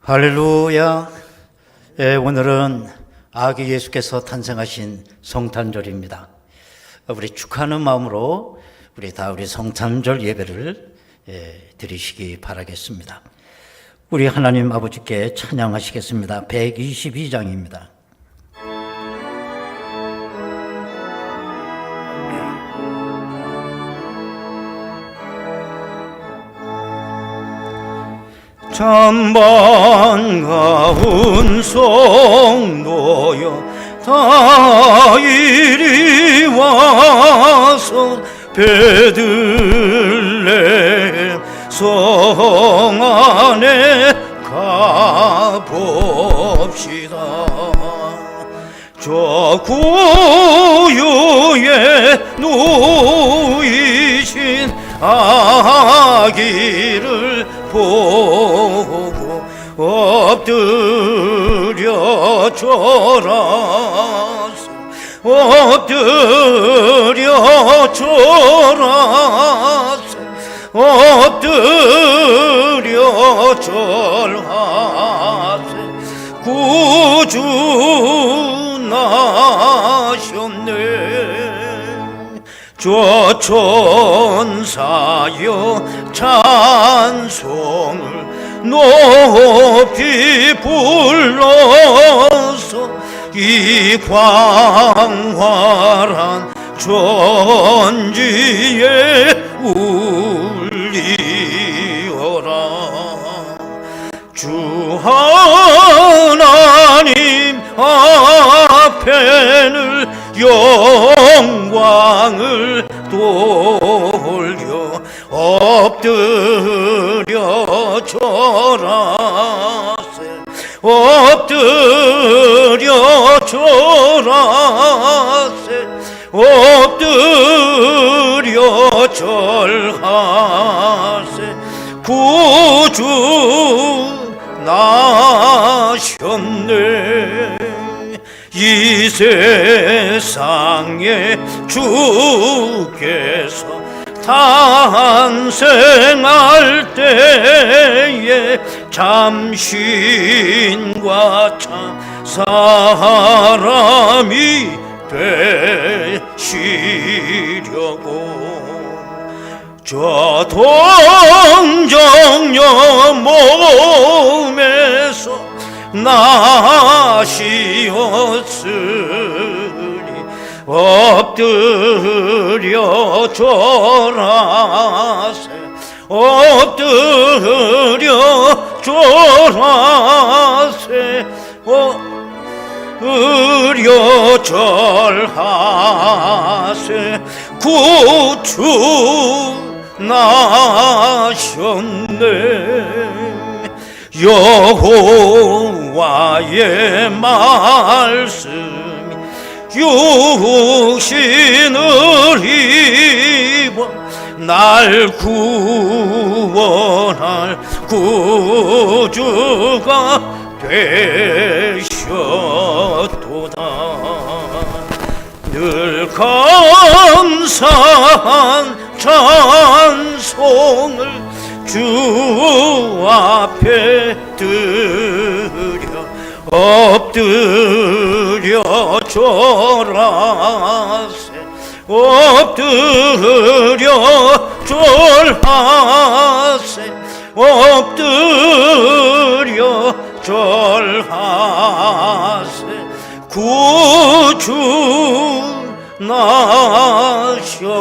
할렐루야. 오늘은 아기 예수께서 탄생하신 성탄절입니다. 우리 축하하는 마음으로 우리 성탄절 예배를 드리시기 바라겠습니다. 우리 하나님 아버지께 찬양하시겠습니다. 122장입니다. 참 반가운 성도여 다 이리 와서 베들레헴 성 안에 가봅시다. 저 구유에 누이신 아기를 보고 엎드려 절하소. 엎드려 절하소. 엎드려 절하세. 구주 나셨네. 저 천사여 찬송을 높이 불러서 이 광활한 천지에 울리어라. 주 하나님 앞에는 영광을 돌려 엎드려 절하세. 엎드려 절하세. 엎드려 절하세. 구주 나셨네. 이 세상에 주께서 탄생할 때에 참신과 참 사람이 되시려고 저 동정녀 몸에서 나시었으니 엎드려 절하세. 엎드려 절하세. 엎드려 절하세. 구주 나셨네. 여호와의 말씀이 육신을 입어 날 구원할 구주가 되셨도다. 늘 감사한 찬송을 주 앞에 드려 엎드려 절하세. 엎드려 절하세. 엎드려 절하세. 구주 나셨네.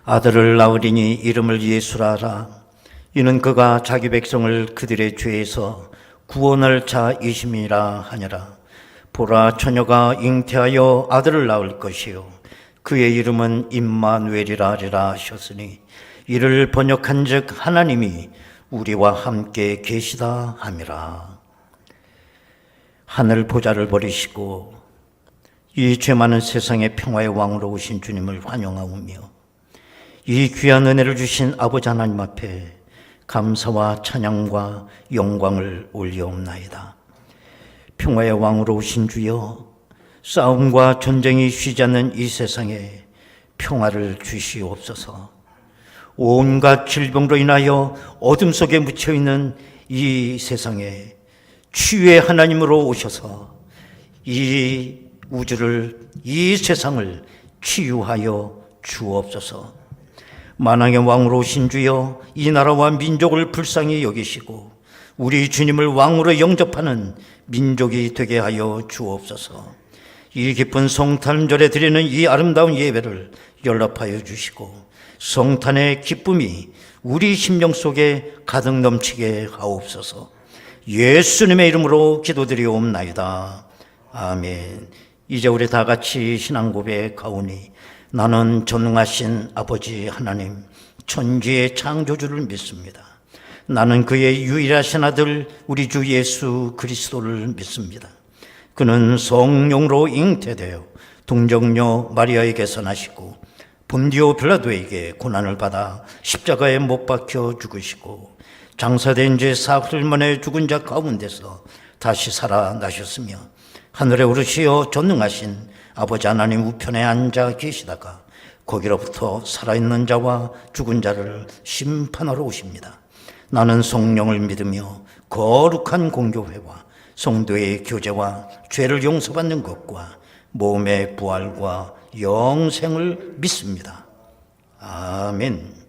아들을 낳으리니 이름을 예수라 하라. 이는 그가 자기 백성을 그들의 죄에서 구원할 자이심이라 하니라. 보라, 처녀가 잉태하여 아들을 낳을 것이요 그의 이름은 임마누엘이라 하리라 하셨으니 이를 번역한즉 하나님이 우리와 함께 계시다 함이라. 하늘 보좌를 버리시고 이 죄 많은 세상의 평화의 왕으로 오신 주님을 환영하오며 이 귀한 은혜를 주신 아버지 하나님 앞에 감사와 찬양과 영광을 올려옵나이다. 평화의 왕으로 오신 주여, 싸움과 전쟁이 쉬지 않는 이 세상에 평화를 주시옵소서. 온갖 질병으로 인하여 어둠 속에 묻혀있는 이 세상에 치유의 하나님으로 오셔서 이 우주를, 이 세상을 치유하여 주옵소서. 만왕의 왕으로 오신 주여, 이 나라와 민족을 불쌍히 여기시고 우리 주님을 왕으로 영접하는 민족이 되게 하여 주옵소서. 이 기쁜 성탄절에 드리는 이 아름다운 예배를 연락하여 주시고 성탄의 기쁨이 우리 심령 속에 가득 넘치게 하옵소서. 예수님의 이름으로 기도드리옵나이다. 아멘. 이제 우리 다 같이 신앙 고백하오니 나는 전능하신 아버지 하나님, 천지의 창조주를 믿습니다. 나는 그의 유일하신 아들 우리 주 예수 그리스도를 믿습니다. 그는 성령으로 잉태되어 동정녀 마리아에게서 나시고 본디오 빌라도에게 고난을 받아 십자가에 못 박혀 죽으시고 장사된 지 사흘 만에 죽은 자 가운데서 다시 살아나셨으며 하늘에 오르시어 전능하신 아버지 하나님 우편에 앉아 계시다가 거기로부터 살아있는 자와 죽은 자를 심판하러 오십니다. 나는 성령을 믿으며 거룩한 공교회와 성도의 교제와 죄를 용서받는 것과 몸의 부활과 영생을 믿습니다. 아멘.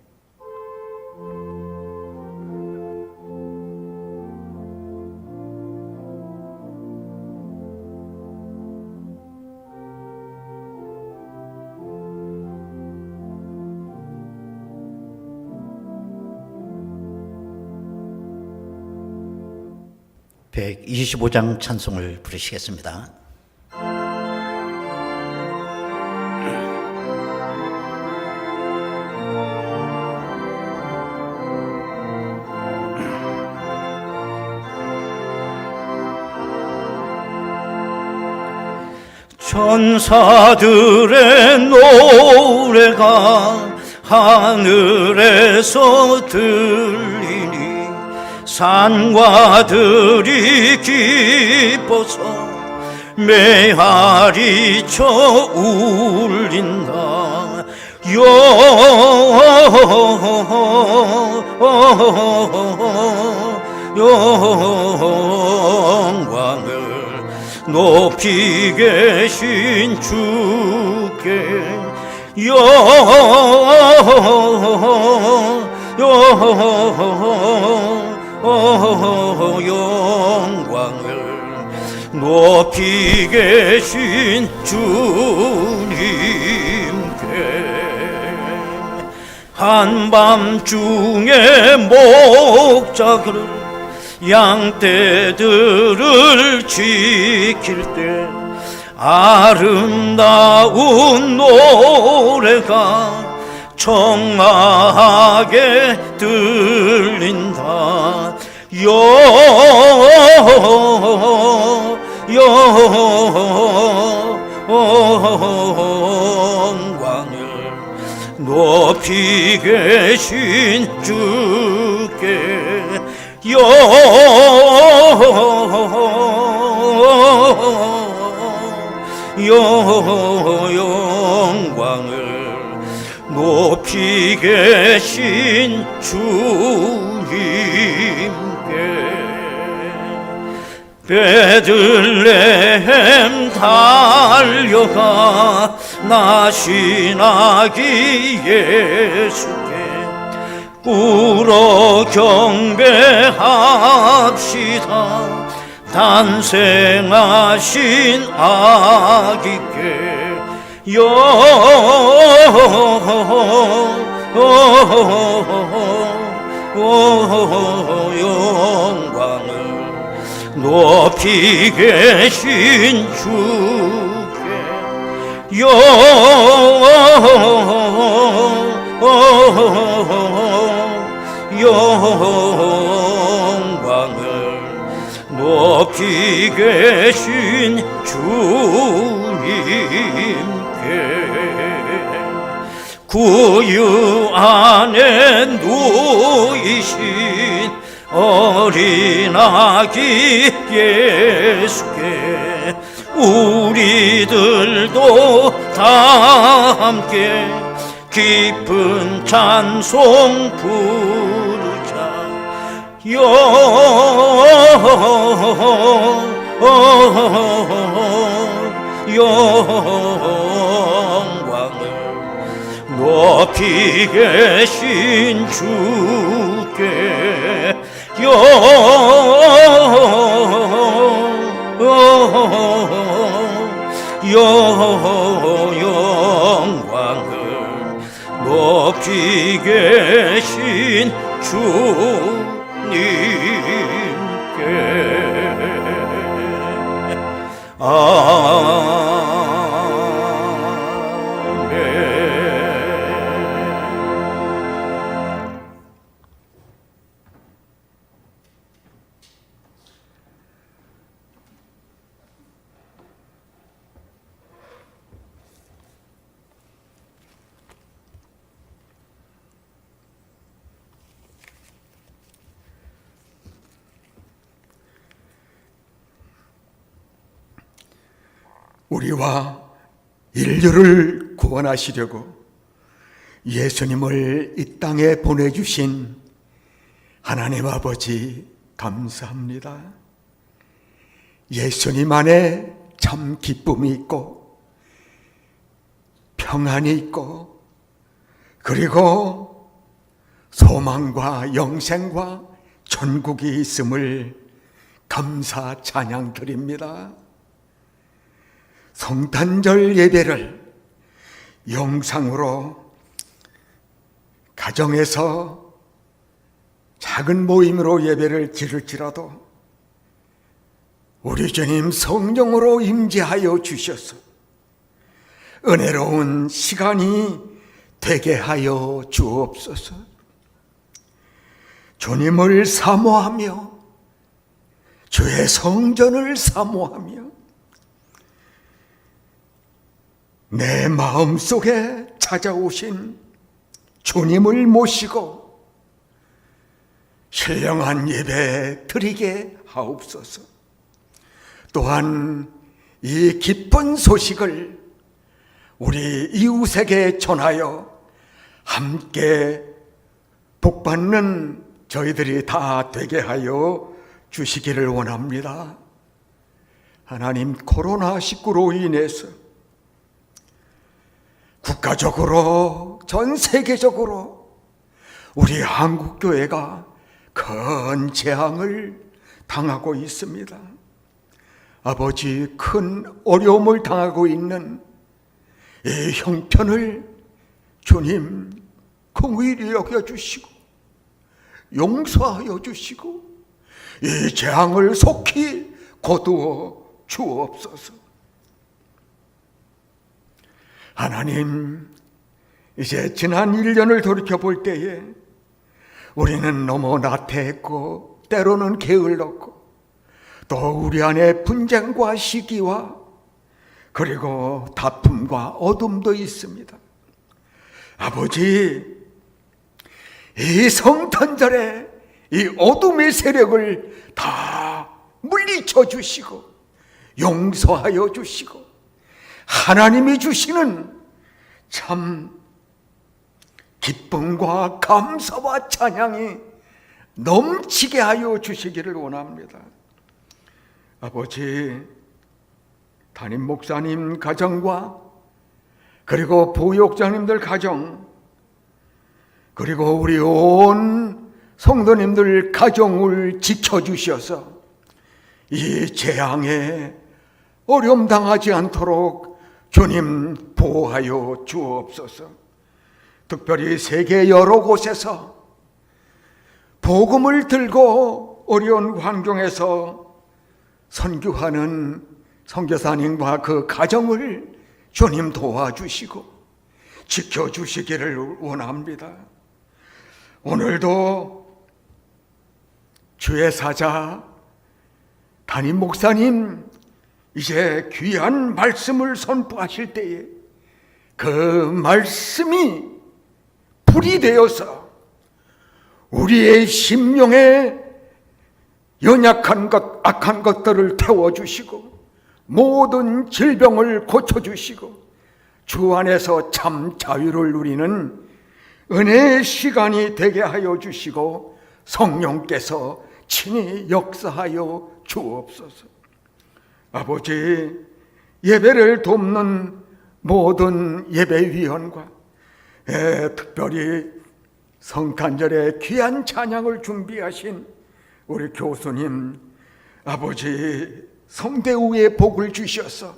(125장) 찬송을 부르시겠습니다. 천사들의 노래가 하늘에서 들리니 산과 들이 기뻐서 메아리 쳐 울린다. 영광을 높이 계신 주께 영광을 높이 계신 주님께 한밤중에 목자들 양떼들을 지킬 때 아름다운 노래가 청아하게 들린다. 영광을 높이 계신 주께 영광을 높이 계신 주님께 베들레헴 달려가 나신 아기 예수께 꿇어 경배합시다. 탄생하신 아기께 영광을 높이 계신 주께 영광을 높이 계신 주님께 구유 안에 누이신 어린 아기 예수께 우리들도 다 함께 깊은 찬송 부르자. 영광을 높이 계신 주께 영광을 높이 계신 주님께. 우리와 인류를 구원하시려고 예수님을 이 땅에 보내주신 하나님 아버지 감사합니다. 예수님 안에 참 기쁨이 있고 평안이 있고 그리고 소망과 영생과 천국이 있음을 감사 찬양 드립니다. 성탄절 예배를 영상으로 가정에서 작은 모임으로 예배를 드릴지라도 우리 주님 성령으로 임재하여 주셔서 은혜로운 시간이 되게 하여 주옵소서. 주님을 사모하며 주의 성전을 사모하며 내 마음속에 찾아오신 주님을 모시고 신령한 예배 드리게 하옵소서. 또한 이 기쁜 소식을 우리 이웃에게 전하여 함께 복받는 저희들이 다 되게 하여 주시기를 원합니다. 하나님, 코로나19로 인해서 국가적으로 전 세계적으로 우리 한국교회가 큰 재앙을 당하고 있습니다. 아버지, 큰 어려움을 당하고 있는 이 형편을 주님 긍휼히 여겨주시고 용서하여 주시고 이 재앙을 속히 거두어 주옵소서. 하나님, 이제 지난 1년을 돌이켜볼 때에 우리는 너무 나태했고 때로는 게을렀고 또 우리 안에 분쟁과 시기와 그리고 다툼과 어둠도 있습니다. 아버지, 이 성탄절에 이 어둠의 세력을 다 물리쳐 주시고 용서하여 주시고 하나님이 주시는 참 기쁨과 감사와 찬양이 넘치게 하여 주시기를 원합니다. 아버지, 담임 목사님 가정과 그리고 부욕자님들 가정 그리고 우리 온 성도님들 가정을 지켜주셔서 이 재앙에 어려움 당하지 않도록 주님 보호하여 주옵소서. 특별히 세계 여러 곳에서 복음을 들고 어려운 환경에서 선교하는 선교사님과 그 가정을 주님 도와주시고 지켜주시기를 원합니다. 오늘도 주의 사자 담임 목사님 이제 귀한 말씀을 선포하실 때에 그 말씀이 불이 되어서 우리의 심령에 연약한 것, 악한 것들을 태워주시고 모든 질병을 고쳐주시고 주 안에서 참 자유를 누리는 은혜의 시간이 되게 하여 주시고 성령께서 친히 역사하여 주옵소서. 아버지, 예배를 돕는 모든 예배위원과 특별히 성탄절에 귀한 찬양을 준비하신 우리 교수님, 아버지 성대우의 복을 주셔서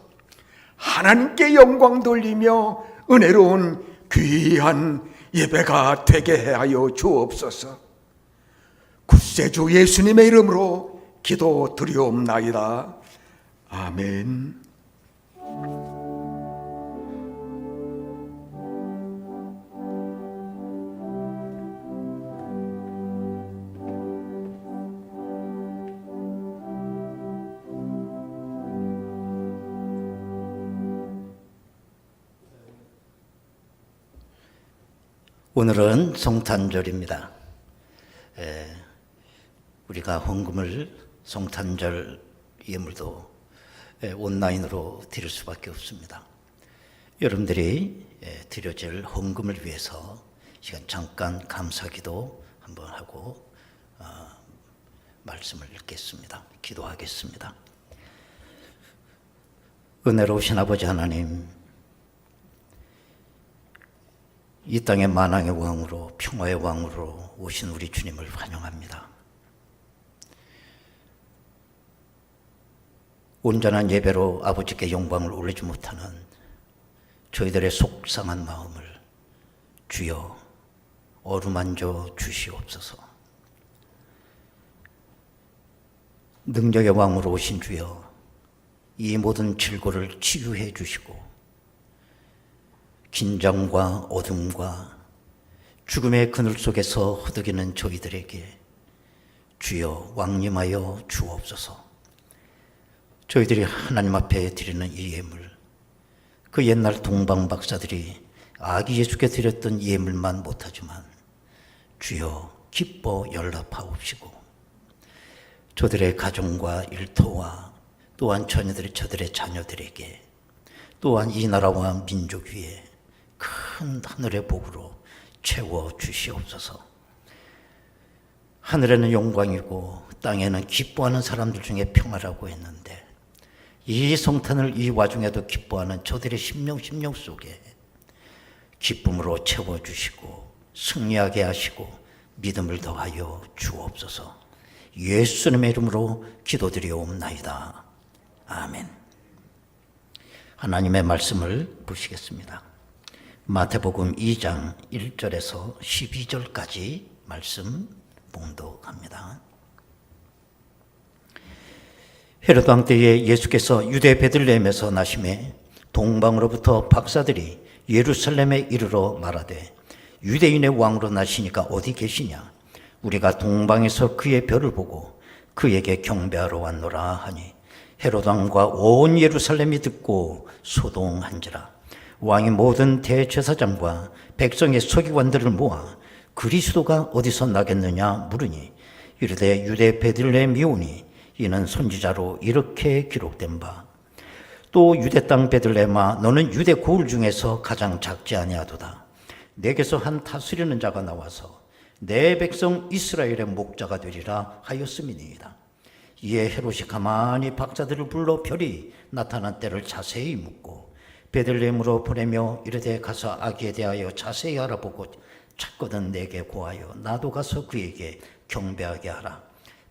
하나님께 영광 돌리며 은혜로운 귀한 예배가 되게 하여 주옵소서. 구세주 예수님의 이름으로 기도드리옵나이다. 아멘. 오늘은 성탄절입니다. 우리가 헌금을 성탄절 예물도 온라인으로 드릴 수밖에 없습니다. 여러분들이 드려질 헌금을 위해서 시간 잠깐 감사기도 한번 하고 말씀을 읽겠습니다. 기도하겠습니다. 은혜로우신 아버지 하나님, 이 땅의 만왕의 왕으로 평화의 왕으로 오신 우리 주님을 환영합니다. 온전한 예배로 아버지께 영광을 올리지 못하는 저희들의 속상한 마음을 주여 어루만져 주시옵소서. 능력의 왕으로 오신 주여, 이 모든 질고를 치유해 주시고 긴장과 어둠과 죽음의 그늘 속에서 허덕이는 저희들에게 주여 왕림하여 주옵소서. 저희들이 하나님 앞에 드리는 이 예물, 그 옛날 동방 박사들이 아기 예수께 드렸던 예물만 못하지만 주여 기뻐 연락하옵시고 저들의 가정과 일터와 또한 저들의 자녀들에게 또한 이 나라와 민족 위에 큰 하늘의 복으로 채워 주시옵소서. 하늘에는 영광이고 땅에는 기뻐하는 사람들 중에 평화라고 했는데 이 성탄을 이 와중에도 기뻐하는 저들의 심령 속에 기쁨으로 채워주시고 승리하게 하시고 믿음을 더하여 주옵소서. 예수님의 이름으로 기도드리옵나이다. 아멘. 하나님의 말씀을 보시겠습니다. 마태복음 2장 1절에서 12절까지 말씀 봉독합니다. 헤롯 왕 때에 예수께서 유대 베들레헴에서 나심에 동방으로부터 박사들이 예루살렘에 이르러 말하되 유대인의 왕으로 나시니까 어디 계시냐? 우리가 동방에서 그의 별을 보고 그에게 경배하러 왔노라 하니 헤롯 왕과 온 예루살렘이 듣고 소동한지라. 왕이 모든 대제사장과 백성의 서기관들을 모아 그리스도가 어디서 나겠느냐 물으니 이르되 유대 베들레헴이오니 이는 선지자로 이렇게 기록된 바 또 유대 땅 베들레헴아 너는 유대 고을 중에서 가장 작지 아니하도다. 내게서 한 다스리는 자가 나와서 내 백성 이스라엘의 목자가 되리라 하였음이니이다. 이에 헤롯이 가만히 박사들을 불러 별이 나타난 때를 자세히 묻고 베들레헴으로 보내며 이르되 가서 아기에 대하여 자세히 알아보고 찾거든 내게 고하여 나도 가서 그에게 경배하게 하라.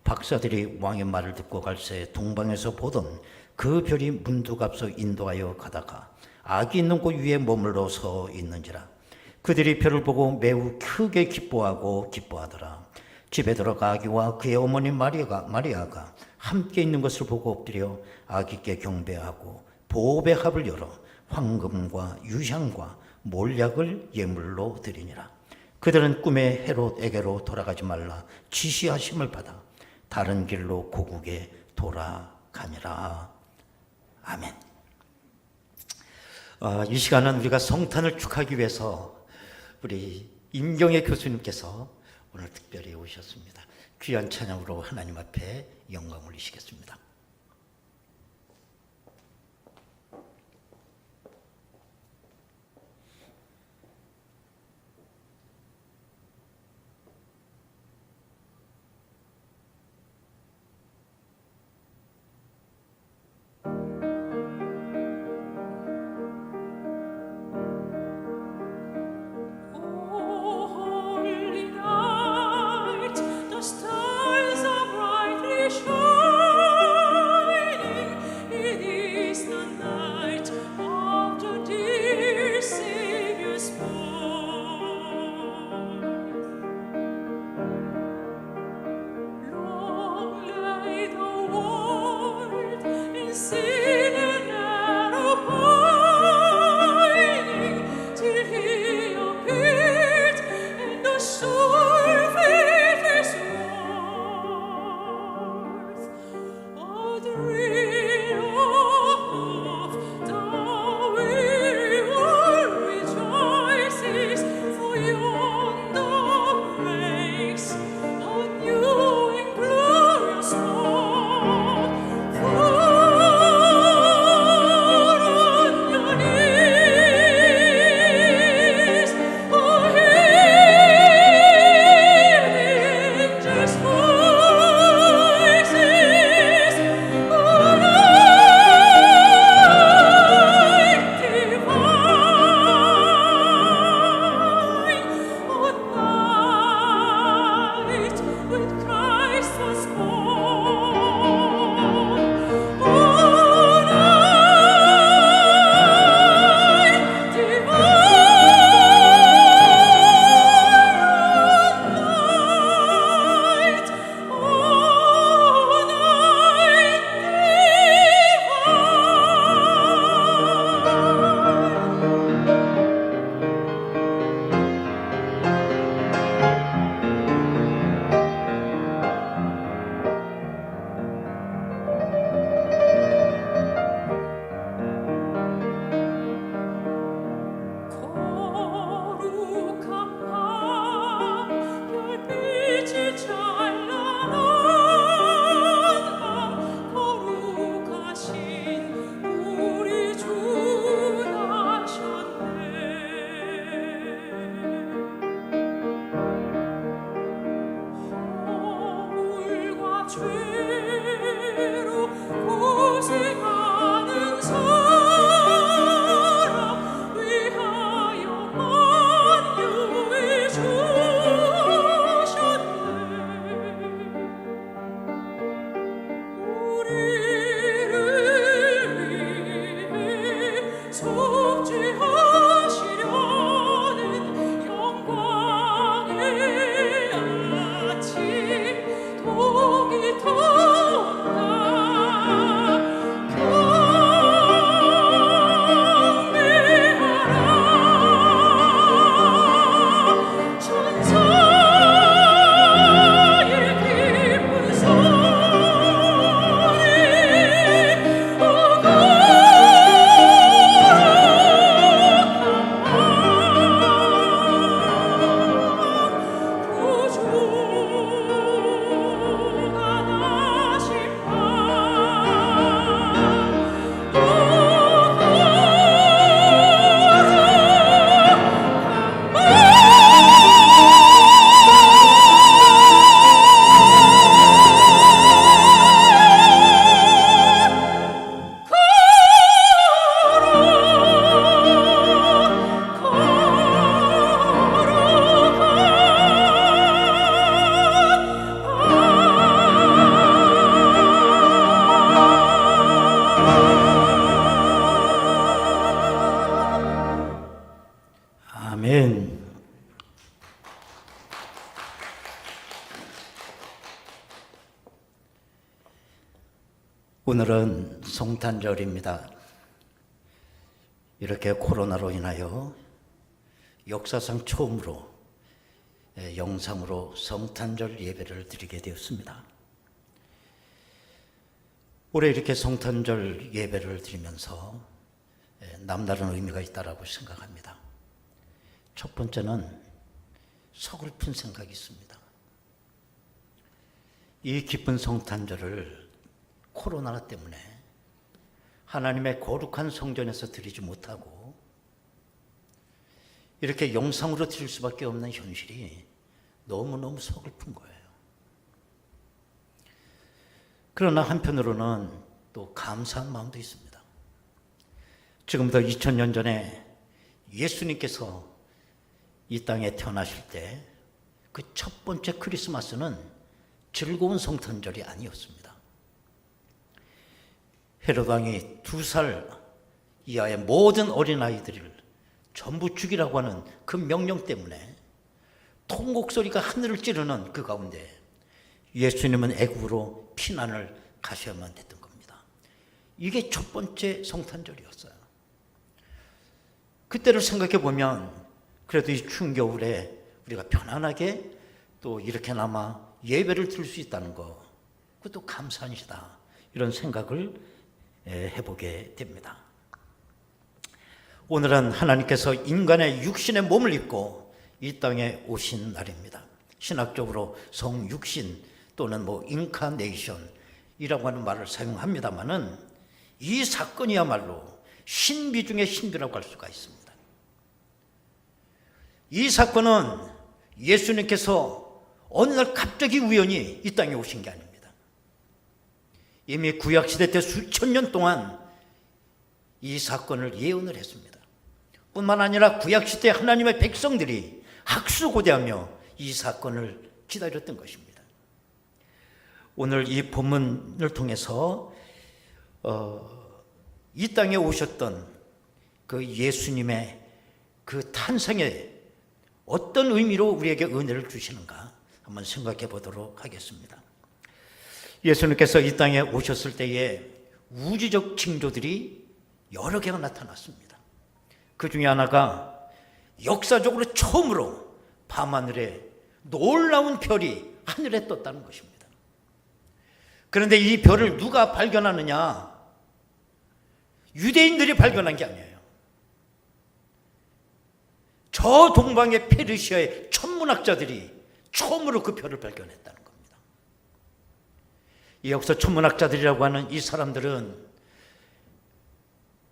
박사들이 왕의 말을 듣고 갈새 동방에서 보던 그 별이 문득 앞서 인도하여 가다가 아기 있는 곳 위에 머물러 서 있는지라. 그들이 별을 보고 매우 크게 기뻐하더라. 집에 들어가 아기와 그의 어머니 마리아가 함께 있는 것을 보고 엎드려 아기께 경배하고 보배 합을 열어 황금과 유향과 몰약을 예물로 드리니라. 그들은 꿈에 헤롯에게로 돌아가지 말라 지시하심을 받아 다른 길로 고국에 돌아가니라. 아멘. 이 시간은 우리가 성탄을 축하하기 위해서 우리 임경애 교수님께서 오늘 특별히 오셨습니다. 귀한 찬양으로 하나님 앞에 영광 올리시겠습니다. 아멘. 오늘은 성탄절입니다. 이렇게 코로나로 인하여 역사상 처음으로 영상으로 성탄절 예배를 드리게 되었습니다. 올해 이렇게 성탄절 예배를 드리면서 남다른 의미가 있다고 생각합니다. 첫 번째는 서글픈 생각이 있습니다. 이 기쁜 성탄절을 코로나 때문에 하나님의 거룩한 성전에서 드리지 못하고 이렇게 영상으로 드릴 수밖에 없는 현실이 너무너무 서글픈 거예요. 그러나 한편으로는 또 감사한 마음도 있습니다. 지금부터 2000년 전에 예수님께서 이 땅에 태어나실 때 그 첫 번째 크리스마스는 즐거운 성탄절이 아니었습니다. 헤롯 왕이 2살 이하의 모든 어린아이들을 전부 죽이라고 하는 그 명령 때문에 통곡 소리가 하늘을 찌르는 그 가운데 예수님은 애굽으로 피난을 가셔야만 됐던 겁니다. 이게 첫 번째 성탄절이었어요. 그때를 생각해 보면 그래도 이 추운 겨울에 우리가 편안하게 또 이렇게나마 예배를 드릴 수 있다는 거, 그것도 감사한 일이다, 이런 생각을 해보게 됩니다. 오늘은 하나님께서 인간의 육신의 몸을 입고 이 땅에 오신 날입니다. 신학적으로 성육신 또는 인카네이션이라고 하는 말을 사용합니다마는 이 사건이야말로 신비 중의 신비라고 할 수가 있습니다. 이 사건은 예수님께서 어느 날 갑자기 우연히 이 땅에 오신 게 아닙니다. 이미 구약시대 때 수천 년 동안 이 사건을 예언을 했습니다. 뿐만 아니라 구약시대 하나님의 백성들이 학수고대하며 이 사건을 기다렸던 것입니다. 오늘 이 본문을 통해서 이 땅에 오셨던 그 예수님의 그 탄생의 어떤 의미로 우리에게 은혜를 주시는가 한번 생각해 보도록 하겠습니다. 예수님께서 이 땅에 오셨을 때에 우주적 징조들이 여러 개가 나타났습니다. 그 중에 하나가 역사적으로 처음으로 밤하늘에 놀라운 별이 하늘에 떴다는 것입니다. 그런데 이 별을 누가 발견하느냐? 유대인들이 발견한 게 아니에요. 저 동방의 페르시아의 천문학자들이 처음으로 그 별을 발견했다는 겁니다. 이 역사 천문학자들이라고 하는 이 사람들은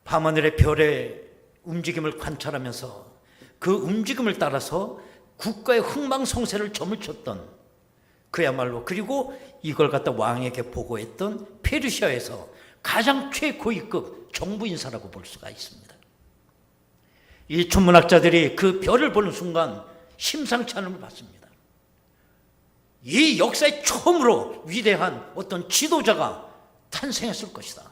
밤하늘의 별의 움직임을 관찰하면서 그 움직임을 따라서 국가의 흥망성쇠를 점을 쳤던, 그야말로, 그리고 이걸 갖다 왕에게 보고했던 페르시아에서 가장 최고위급 정부 인사라고 볼 수가 있습니다. 이 천문학자들이 그 별을 보는 순간 심상치 않음을 받습니다. 이 역사의 처음으로 위대한 어떤 지도자가 탄생했을 것이다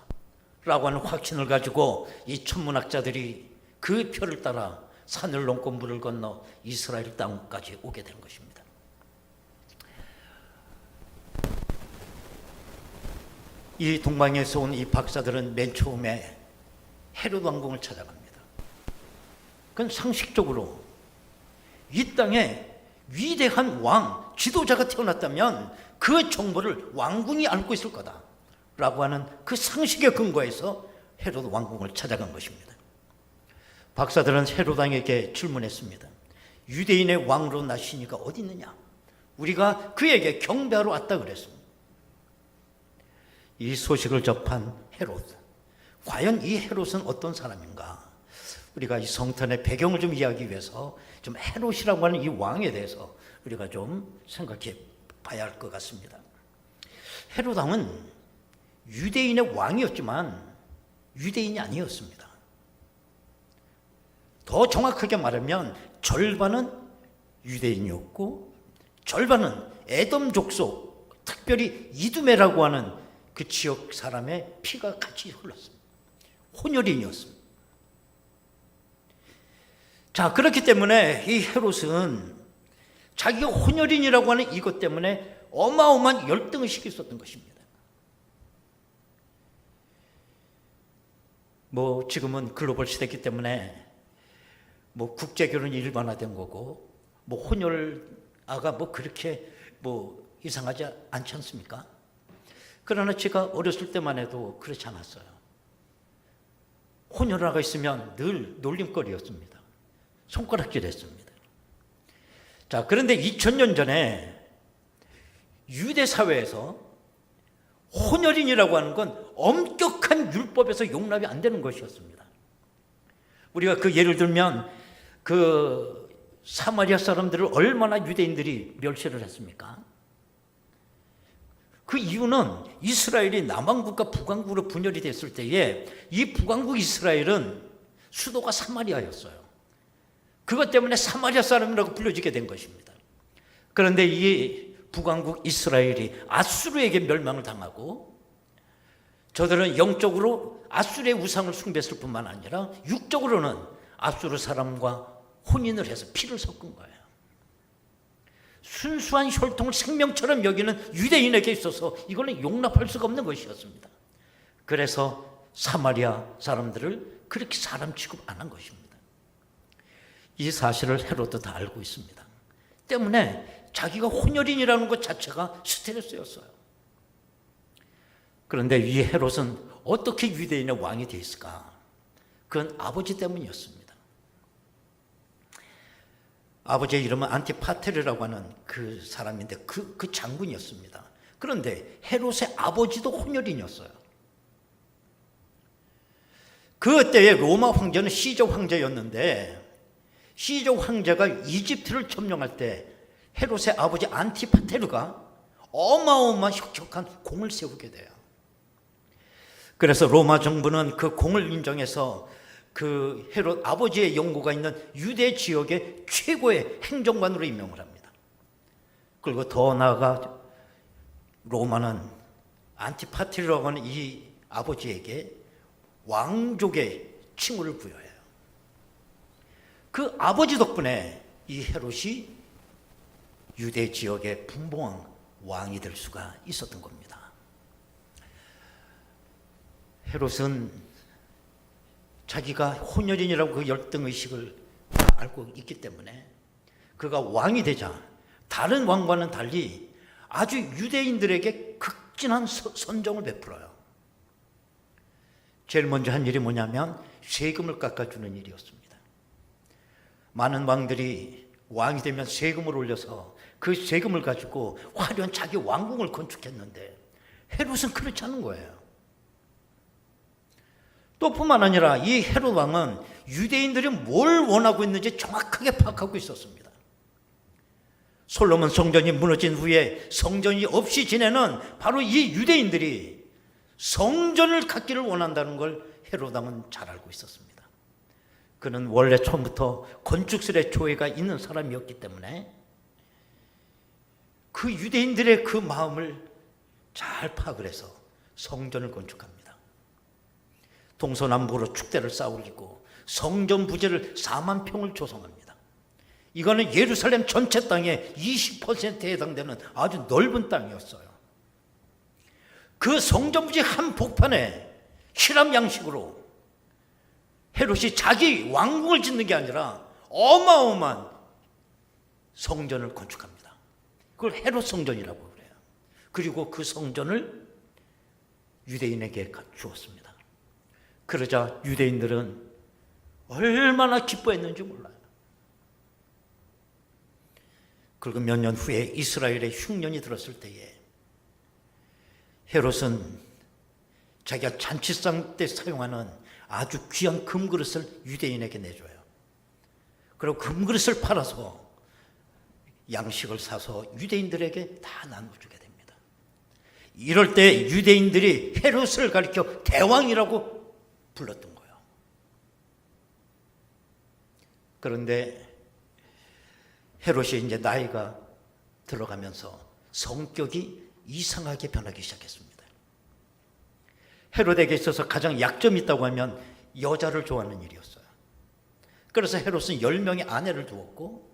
라고 하는 확신을 가지고 이 천문학자들이 그 별을 따라 산을 넘고 물을 건너 이스라엘 땅까지 오게 된 것입니다. 이 동방에서 온 이 박사들은 맨 처음에 헤롯 왕궁을 찾아갑니다. 그건 상식적으로 이 땅에 위대한 왕, 지도자가 태어났다면 그 정보를 왕궁이 알고 있을 거다라고 하는 그 상식에 근거해서 헤롯 왕궁을 찾아간 것입니다. 박사들은 헤롯 왕에게 질문했습니다. 유대인의 왕으로 나시니까 어디 있느냐? 우리가 그에게 경배하러 왔다 그랬습니다. 이 소식을 접한 헤롯, 과연 이 헤롯은 어떤 사람인가? 우리가 이 성탄의 배경을 좀 이해하기 위해서 좀 헤롯이라고 하는 이 왕에 대해서 우리가 좀 생각해 봐야 할 것 같습니다. 헤롯 왕은 유대인의 왕이었지만 유대인이 아니었습니다. 더 정확하게 말하면 절반은 유대인이었고 절반은 에돔 족속, 특별히 이두메라고 하는 그 지역 사람의 피가 같이 흘렀습니다. 혼혈인이었습니다. 자, 그렇기 때문에 이 헤롯은 자기가 혼혈인이라고 하는 이것 때문에 어마어마한 열등을 시켰었던 것입니다. 지금은 글로벌 시대이기 때문에 국제 결혼이 일반화된 거고 혼혈아가 그렇게 이상하지 않지 않습니까? 그러나 제가 어렸을 때만 해도 그렇지 않았어요. 혼혈아가 있으면 늘 놀림거리였습니다. 손가락질했습니다. 자, 그런데 2000년 전에 유대 사회에서 혼혈인이라고 하는 건 엄격한 율법에서 용납이 안 되는 것이었습니다. 우리가 그 예를 들면 그 사마리아 사람들을 얼마나 유대인들이 멸시를 했습니까? 그 이유는 이스라엘이 남왕국과 북왕국으로 분열이 됐을 때에 이 북왕국 이스라엘은 수도가 사마리아였어요. 그것 때문에 사마리아 사람이라고 불려지게 된 것입니다. 그런데 이 북왕국 이스라엘이 아수르에게 멸망을 당하고 저들은 영적으로 아수르의 우상을 숭배했을 뿐만 아니라 육적으로는 아수르 사람과 혼인을 해서 피를 섞은 거예요. 순수한 혈통을 생명처럼 여기는 유대인에게 있어서 이거는 용납할 수가 없는 것이었습니다. 그래서 사마리아 사람들을 그렇게 사람 취급 안 한 것입니다. 이 사실을 헤롯도 다 알고 있습니다. 때문에 자기가 혼혈인이라는 것 자체가 스트레스였어요. 그런데 이 헤롯은 어떻게 유대인의 왕이 됐을까? 그건 아버지 때문이었습니다. 아버지의 이름은 안티파테르라고 하는 그 사람인데 그 장군이었습니다. 그런데 헤롯의 아버지도 혼혈인이었어요. 그때의 로마 황제는 시저 황제였는데 시저 황제가 이집트를 점령할 때 헤롯의 아버지 안티파테르가 어마어마한 혁혁한 공을 세우게 돼요. 그래서 로마 정부는 그 공을 인정해서 그 헤롯 아버지의 영고가 있는 유대 지역의 최고의 행정관으로 임명을 합니다. 그리고 더 나아가 로마는 안티파테르라고 하는 이 아버지에게 왕족의 칭호를 부여해요. 그 아버지 덕분에 이 헤롯이 유대 지역의 분봉왕 왕이 될 수가 있었던 겁니다. 헤롯은 자기가 혼혈인이라고 그 열등의식을 알고 있기 때문에 그가 왕이 되자 다른 왕과는 달리 아주 유대인들에게 극진한 선정을 베풀어요. 제일 먼저 한 일이 뭐냐면 세금을 깎아주는 일이었습니다. 많은 왕들이 왕이 되면 세금을 올려서 그 세금을 가지고 화려한 자기 왕궁을 건축했는데 헤롯은 그렇지 않은 거예요. 또 뿐만 아니라 이 헤롯 왕은 유대인들이 뭘 원하고 있는지 정확하게 파악하고 있었습니다. 솔로몬 성전이 무너진 후에 성전이 없이 지내는 바로 이 유대인들이 성전을 갖기를 원한다는 걸 헤롯 왕은 잘 알고 있었습니다. 그는 원래 처음부터 건축술의 조예가 있는 사람이었기 때문에 그 유대인들의 그 마음을 잘 파악을 해서 성전을 건축합니다. 동서남북으로 축대를 쌓아올리고 성전 부지를 4만 평을 조성합니다. 이거는 예루살렘 전체 땅의 20%에 해당되는 아주 넓은 땅이었어요. 그 성전 부지 한 복판에 히람 양식으로 헤롯이 자기 왕궁을 짓는 게 아니라 어마어마한 성전을 건축합니다. 그걸 헤롯 성전이라고 그래요. 그리고 그 성전을 유대인에게 주었습니다. 그러자 유대인들은 얼마나 기뻐했는지 몰라요. 그리고 몇 년 후에 이스라엘의 흉년이 들었을 때에 헤롯은 자기가 잔치상 때 사용하는 아주 귀한 금그릇을 유대인에게 내줘요. 그리고 금그릇을 팔아서 양식을 사서 유대인들에게 다 나눠주게 됩니다. 이럴 때 유대인들이 헤롯을 가리켜 대왕이라고 불렀던 거예요. 그런데 헤롯이 이제 나이가 들어가면서 성격이 이상하게 변하기 시작했습니다. 헤롯에게 있어서 가장 약점이 있다고 하면 여자를 좋아하는 일이었어요. 그래서 헤롯은 10명의 아내를 두었고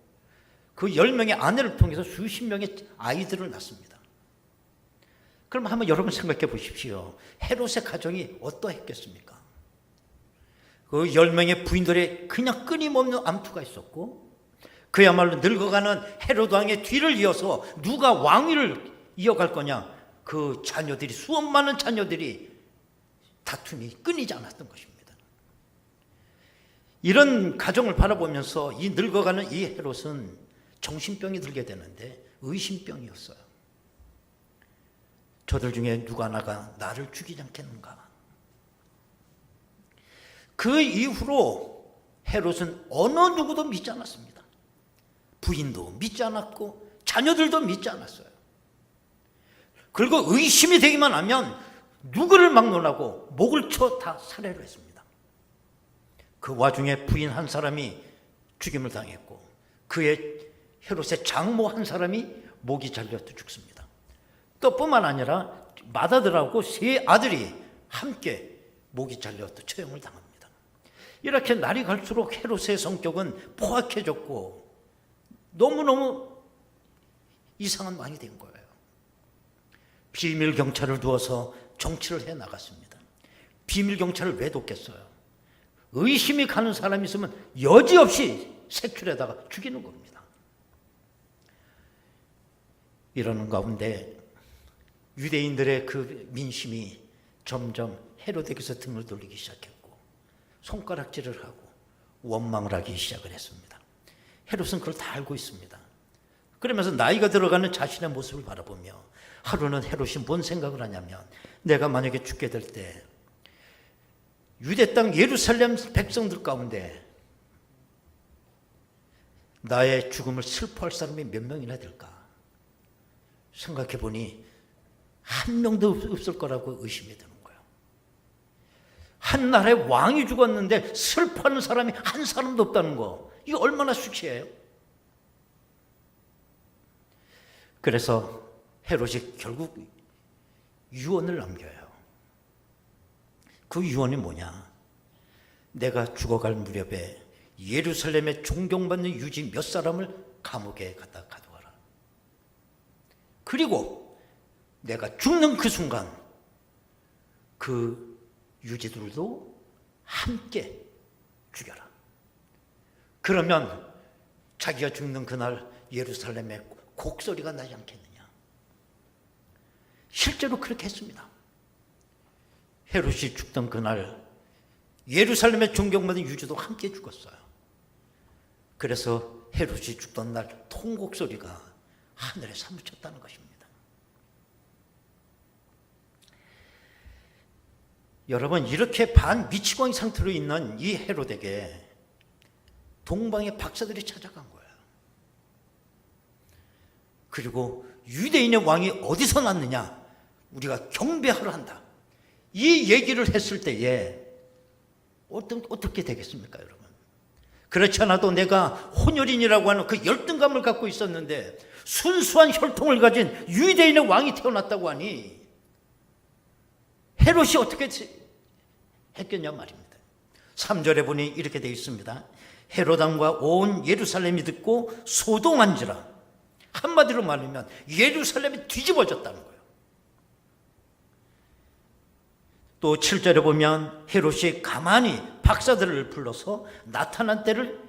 그 10명의 아내를 통해서 수십 명의 아이들을 낳습니다. 그럼 한번 여러분 생각해 보십시오. 헤롯의 가정이 어떠했겠습니까? 그 10명의 부인들의 그냥 끊임없는 암투가 있었고 그야말로 늙어가는 헤롯 왕의 뒤를 이어서 누가 왕위를 이어갈 거냐, 그 자녀들이, 수업 많은 자녀들이 다툼이 끊이지 않았던 것입니다. 이런 가정을 바라보면서 이 늙어가는 이 헤롯은 정신병이 들게 되는데 의심병이었어요. 저들 중에 누가 하나가 나를 죽이지 않겠는가? 그 이후로 헤롯은 어느 누구도 믿지 않았습니다. 부인도 믿지 않았고 자녀들도 믿지 않았어요. 그리고 의심이 되기만 하면 누구를 막론하고 목을 쳐 다 살해를 했습니다. 그 와중에 부인 한 사람이 죽임을 당했고 그의 헤롯의 장모 한 사람이 목이 잘려서 죽습니다. 또 뿐만 아니라 맏아들하고 세 아들이 함께 목이 잘려서 처형을 당합니다. 이렇게 날이 갈수록 헤롯의 성격은 포악해졌고 너무너무 이상한 왕이 된 거예요. 비밀 경찰을 두어서 정치를 해 나갔습니다. 비밀 경찰을 왜 뒀겠어요? 의심이 가는 사람이 있으면 여지없이 색출에다가 죽이는 겁니다. 이러는 가운데 유대인들의 그 민심이 점점 헤롯에게서 등을 돌리기 시작했고 손가락질을 하고 원망을 하기 시작을 했습니다. 헤롯은 그걸 다 알고 있습니다. 그러면서 나이가 들어가는 자신의 모습을 바라보며 하루는 헤롯이 뭔 생각을 하냐면 내가 만약에 죽게 될 때 유대 땅 예루살렘 백성들 가운데 나의 죽음을 슬퍼할 사람이 몇 명이나 될까? 생각해 보니 한 명도 없을 거라고 의심이 드는 거예요. 한 나라의 왕이 죽었는데 슬퍼하는 사람이 한 사람도 없다는 거, 이거 얼마나 수치해요? 그래서 헤롯이 결국 유언을 남겨요. 그 유언이 뭐냐? 내가 죽어갈 무렵에 예루살렘에 존경받는 유지 몇 사람을 감옥에 갖다 가두어라. 그리고 내가 죽는 그 순간 그 유지들도 함께 죽여라. 그러면 자기가 죽는 그날 예루살렘에 곡소리가 나지 않겠느냐. 실제로 그렇게 했습니다. 헤롯이 죽던 그날 예루살렘에 존경받는 유지도 함께 죽었어요. 그래서 헤롯이 죽던 날 통곡소리가 하늘에 사무쳤다는 것입니다. 여러분, 이렇게 반미치광이 상태로 있는 이 헤롯에게 동방의 박사들이 찾아간 거예요. 그리고 유대인의 왕이 어디서 났느냐? 우리가 경배하러 한다. 이 얘기를 했을 때에 어떻게 되겠습니까, 여러분? 그렇지 않아도 내가 혼혈인이라고 하는 그 열등감을 갖고 있었는데 순수한 혈통을 가진 유대인의 왕이 태어났다고 하니 헤롯이 어떻게 했겠냐 말입니다. 3절에 보니 이렇게 되어 있습니다. 헤롯 왕과 온 예루살렘이 듣고 소동한지라. 한마디로 말하면 예루살렘이 뒤집어졌다는 거예요. 또 7절에 보면 헤롯이 가만히 박사들을 불러서 나타난 때를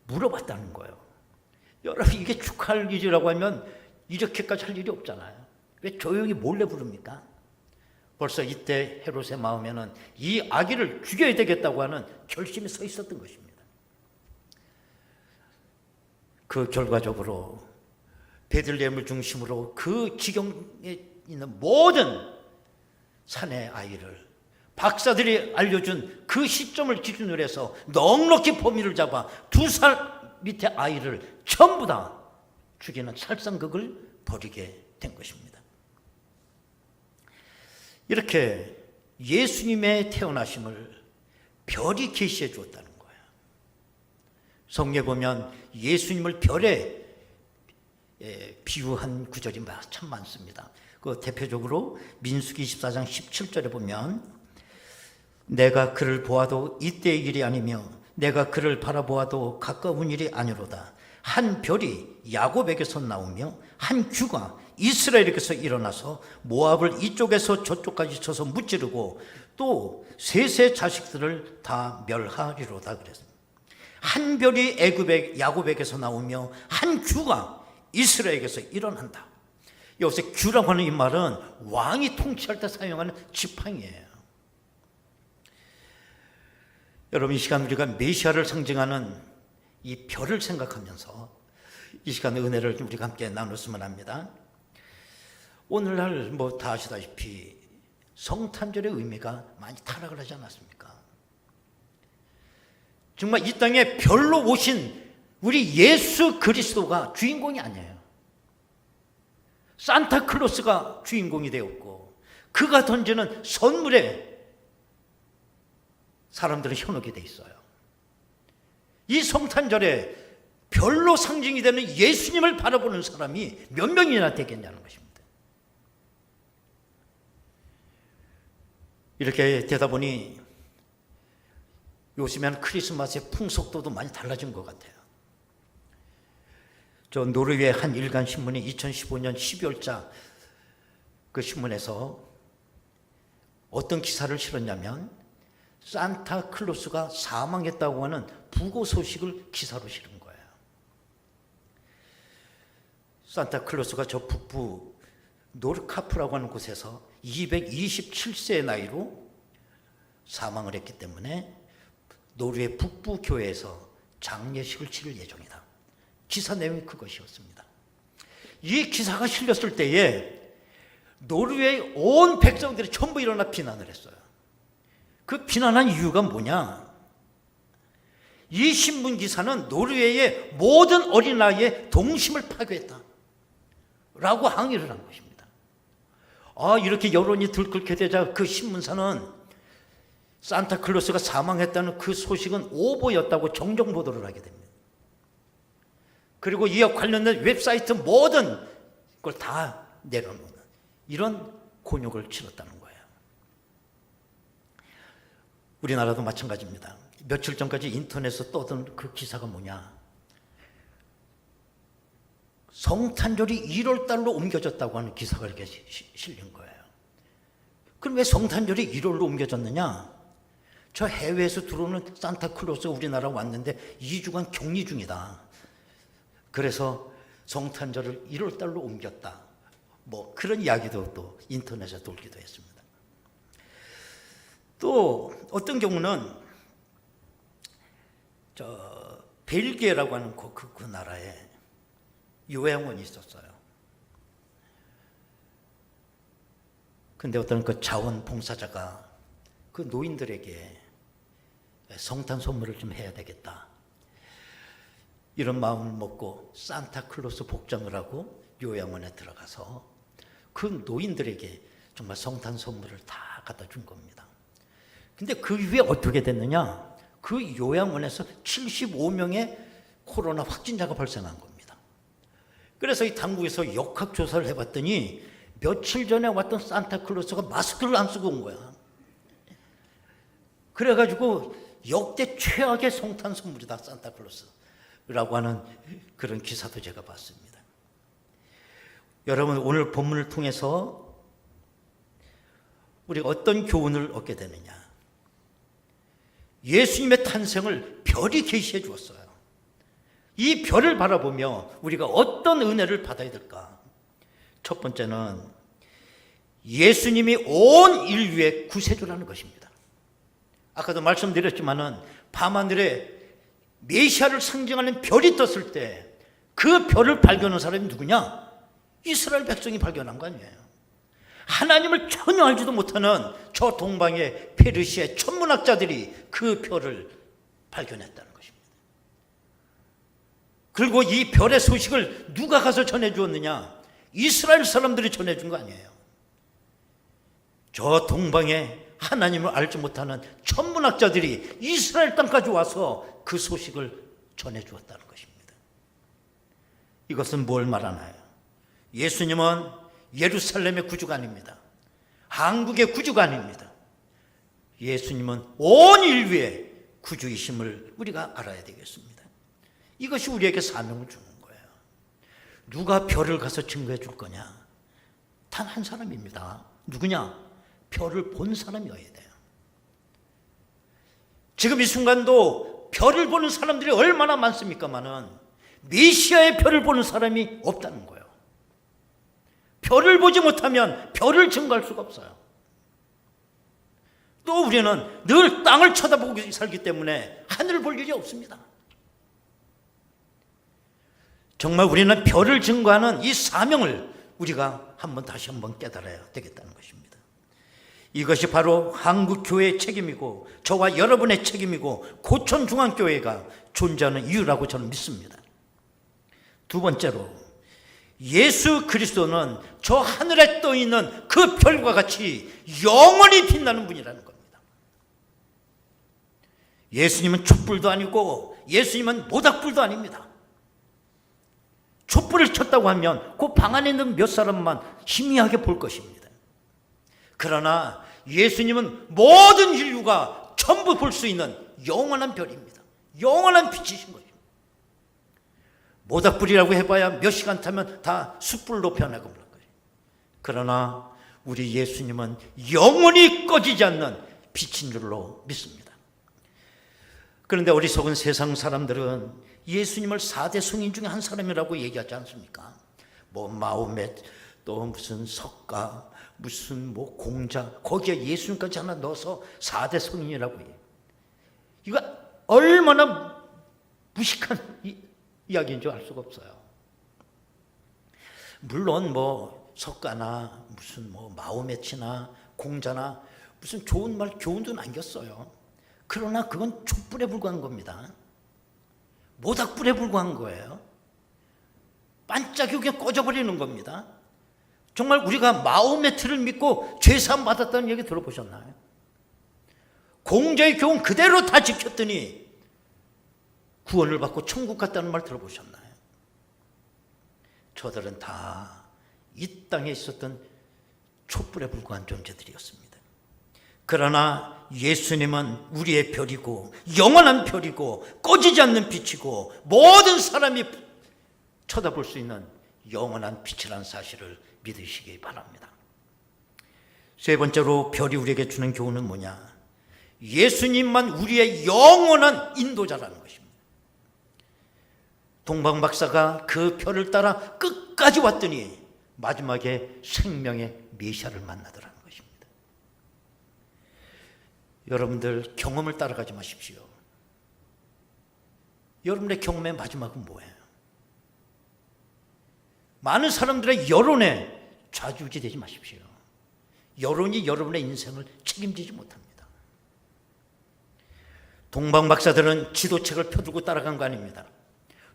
물어봤다는 거예요. 여러분, 이게 축하할 일이라고 하면 이렇게까지 할 일이 없잖아요. 왜 조용히 몰래 부릅니까? 벌써 이때 헤롯의 마음에는 이 아기를 죽여야 되겠다고 하는 결심이 서 있었던 것입니다. 그 결과적으로 베들레헴을 중심으로 그 지경에 있는 모든 산의 아이를 박사들이 알려준 그 시점을 기준으로 해서 넉넉히 범위를 잡아 2살 밑에 아이를 전부 다 죽이는 살상극을 벌이게 된 것입니다. 이렇게 예수님의 태어나심을 별이 계시해 주었다는 거예요. 성경에 보면 예수님을 별에 비유한 구절이 참 많습니다. 그 대표적으로 민수기 24장 17절에 보면 내가 그를 보아도 이때의 일이 아니며 내가 그를 바라보아도 가까운 일이 아니로다. 한 별이 야곱에게서 나오며 한 규가 이스라엘에게서 일어나서 모압을 이쪽에서 저쪽까지 쳐서 무찌르고 또 셋의 자식들을 다 멸하리로다 그랬습니다. 한 별이 야곱에게서 나오며 한 규가 이스라엘에게서 일어난다. 여기서 규라고 하는 이 말은 왕이 통치할 때 사용하는 지팡이에요. 여러분, 이 시간 우리가 메시아를 상징하는 이 별을 생각하면서 이 시간의 은혜를 우리가 함께 나눴으면 합니다. 오늘날 뭐 다 아시다시피 성탄절의 의미가 많이 타락을 하지 않았습니까? 정말 이 땅에 별로 오신 우리 예수 그리스도가 주인공이 아니에요. 산타클로스가 주인공이 되었고 그가 던지는 선물에 사람들은 현혹이 돼 있어요. 이 성탄절에 별로 상징이 되는 예수님을 바라보는 사람이 몇 명이나 되겠냐는 것입니다. 이렇게 되다 보니 요즘에는 크리스마스의 풍속도도 많이 달라진 것 같아요. 저 노르웨이 한 일간 신문이 2015년 12월자 그 신문에서 어떤 기사를 실었냐면 산타클로스가 사망했다고 하는 부고 소식을 기사로 실은 거예요. 산타클로스가 저 북부 노르카프라고 하는 곳에서 227세의 나이로 사망을 했기 때문에 노르웨이 북부 교회에서 장례식을 치를 예정이다. 기사 내용이 그것이었습니다. 이 기사가 실렸을 때에 노르웨이 온 백성들이 전부 일어나 비난을 했어요. 그 비난한 이유가 뭐냐? 이 신문 기사는 노르웨이의 모든 어린아이의 동심을 파괴했다 라고 항의를 한 것입니다. 이렇게 여론이 들끓게 되자 그 신문사는 산타클로스가 사망했다는 그 소식은 오보였다고 정정 보도를 하게 됩니다. 그리고 이와 관련된 웹사이트 모든 걸 다 내려놓는 이런 곤욕을 치렀다는 거예요. 우리나라도 마찬가지입니다. 며칠 전까지 인터넷에서 떠든 그 기사가 뭐냐? 성탄절이 1월달로 옮겨졌다고 하는 기사가 이렇게 실린 거예요. 그럼 왜 성탄절이 1월로 옮겨졌느냐? 저 해외에서 들어오는 산타클로스가 우리나라 왔는데 2주간 격리 중이다. 그래서 성탄절을 1월달로 옮겼다. 뭐 그런 이야기도 또 인터넷에 돌기도 했습니다. 또 어떤 경우는 저 벨기에라고 하는 그 나라에 요양원이 있었어요. 근데 어떤 그 자원봉사자가 그 노인들에게 성탄 선물을 좀 해야 되겠다 이런 마음을 먹고 산타클로스 복장을 하고 요양원에 들어가서 그 노인들에게 정말 성탄 선물을 다 갖다 준 겁니다. 근데 그 이후에 어떻게 됐느냐? 그 요양원에서 75명의 코로나 확진자가 발생한 겁니다. 그래서 이 당국에서 역학조사를 해봤더니 며칠 전에 왔던 산타클로스가 마스크를 안 쓰고 온 거야. 그래가지고 역대 최악의 성탄 선물이다 산타클로스라고 하는 그런 기사도 제가 봤습니다. 여러분 오늘 본문을 통해서 우리가 어떤 교훈을 얻게 되느냐? 예수님의 탄생을 별이 계시해 주었어요. 이 별을 바라보며 우리가 어떤 은혜를 받아야 될까? 첫 번째는 예수님이 온 인류의 구세주라는 것입니다. 아까도 말씀드렸지만은 밤하늘에 메시아를 상징하는 별이 떴을 때 그 별을 발견한 사람이 누구냐? 이스라엘 백성이 발견한 거 아니에요. 하나님을 전혀 알지도 못하는 저 동방의 페르시아의 천문학자들이 그 별을 발견했다는 것입니다. 그리고 이 별의 소식을 누가 가서 전해주었느냐? 이스라엘 사람들이 전해준 거 아니에요. 저 동방에 하나님을 알지 못하는 천문학자들이 이스라엘 땅까지 와서 그 소식을 전해주었다는 것입니다. 이것은 뭘 말하나요? 예수님은 예루살렘의 구주가 아닙니다. 한국의 구주가 아닙니다. 예수님은 온 인류의 구주이심을 우리가 알아야 되겠습니다. 이것이 우리에게 사명을 주는 거예요. 누가 별을 가서 증거해 줄 거냐? 단 한 사람입니다. 누구냐? 별을 본 사람이어야 돼요. 지금 이 순간도 별을 보는 사람들이 얼마나 많습니까마는 메시아의 별을 보는 사람이 없다는 거예요. 별을 보지 못하면 별을 증거할 수가 없어요. 또 우리는 늘 땅을 쳐다보고 살기 때문에 하늘을 볼 일이 없습니다. 정말 우리는 별을 증거하는 이 사명을 우리가 다시 한번 깨달아야 되겠다는 것입니다. 이것이 바로 한국교회의 책임이고 저와 여러분의 책임이고 고천중앙교회가 존재하는 이유라고 저는 믿습니다. 두 번째로, 예수 그리스도는 저 하늘에 떠 있는 그 별과 같이 영원히 빛나는 분이라는 겁니다. 예수님은 촛불도 아니고 예수님은 모닥불도 아닙니다. 촛불을 켰다고 하면 그 방 안에 있는 몇 사람만 희미하게 볼 것입니다. 그러나 예수님은 모든 인류가 전부 볼 수 있는 영원한 별입니다. 영원한 빛이신 것입니다. 모닥불이라고 해봐야 몇 시간 타면 다 숯불로 변하고 말 거예요. 그러나 우리 예수님은 영원히 꺼지지 않는 빛인 줄로 믿습니다. 그런데 어리석은 세상 사람들은 예수님을 4대 성인 중에 한 사람이라고 얘기하지 않습니까? 뭐 마호멧, 또 무슨 석가, 무슨 뭐 공자, 거기에 예수님까지 하나 넣어서 4대 성인이라고 해요. 이거 얼마나 무식한 이야기인 줄 알 수가 없어요. 물론 뭐 석가나 무슨 뭐 마호멧이나 공자나 무슨 좋은 말 교훈도 남겼어요. 그러나 그건 촛불에 불과한 겁니다. 모닥불에 불과한 거예요. 반짝이게 꺼져버리는 겁니다. 정말 우리가 마호메트를 믿고 죄사함 받았다는 얘기 들어보셨나요? 공자의 교훈 그대로 다 지켰더니 구원을 받고 천국 갔다는 말 들어보셨나요? 저들은 다 이 땅에 있었던 촛불에 불과한 존재들이었습니다. 그러나 예수님은 우리의 별이고 영원한 별이고 꺼지지 않는 빛이고 모든 사람이 쳐다볼 수 있는 영원한 빛이라는 사실을 믿으시기 바랍니다. 세 번째로 별이 우리에게 주는 교훈은 뭐냐? 예수님만 우리의 영원한 인도자라는 것입니다. 동방 박사가 그 별을 따라 끝까지 왔더니 마지막에 생명의 메시아를 만나더라는 것입니다. 여러분들 경험을 따라가지 마십시오. 여러분의 경험의 마지막은 뭐예요? 많은 사람들의 여론에 좌지우지되지 마십시오. 여론이 여러분의 인생을 책임지지 못합니다. 동방 박사들은 지도책을 펴두고 따라간 거 아닙니다.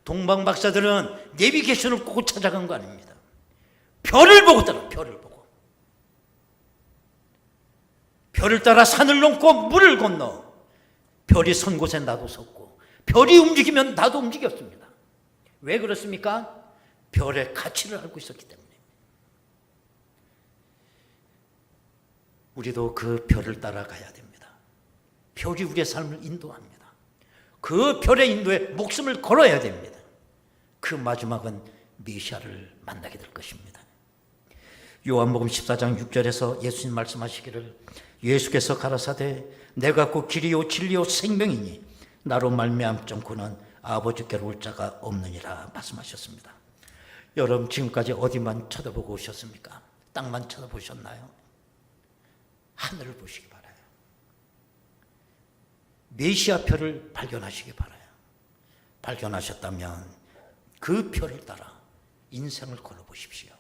동방 박사들은 내비게이션을 꽂고 찾아간 거 아닙니다. 별을 보고 따라, 별을 보고. 별을 따라 산을 넘고 물을 건너 별이 선 곳에 나도 섰고 별이 움직이면 나도 움직였습니다. 왜 그렇습니까? 별의 가치를 알고 있었기 때문에. 우리도 그 별을 따라가야 됩니다. 별이 우리의 삶을 인도합니다. 그 별의 인도에 목숨을 걸어야 됩니다. 그 마지막은 메시아를 만나게 될 것입니다. 요한복음 14장 6절에서 예수님 말씀하시기를 예수께서 가라사대 내가 곧 길이요 진리요 생명이니 나로 말미암지 않고는 아버지께로 올 자가 없느니라 말씀하셨습니다. 여러분 지금까지 어디만 쳐다보고 오셨습니까? 땅만 쳐다보셨나요? 하늘을 보시기 바라요. 메시아 별을 발견하시기 바라요. 발견하셨다면 그 별을 따라 인생을 걸어보십시오.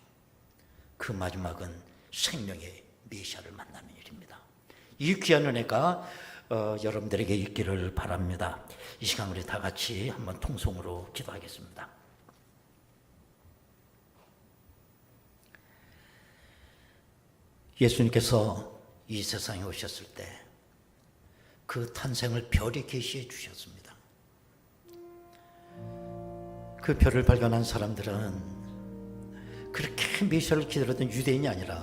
그 마지막은 생명의 메시아를 만나는 일입니다. 이 귀한 은혜가 여러분들에게 있기를 바랍니다. 이 시간 우리 다 같이 한번 통성으로 기도하겠습니다. 예수님께서 이 세상에 오셨을 때 그 탄생을 별이 계시해 주셨습니다. 그 별을 발견한 사람들은 그렇게 메시아를 기다렸던 유대인이 아니라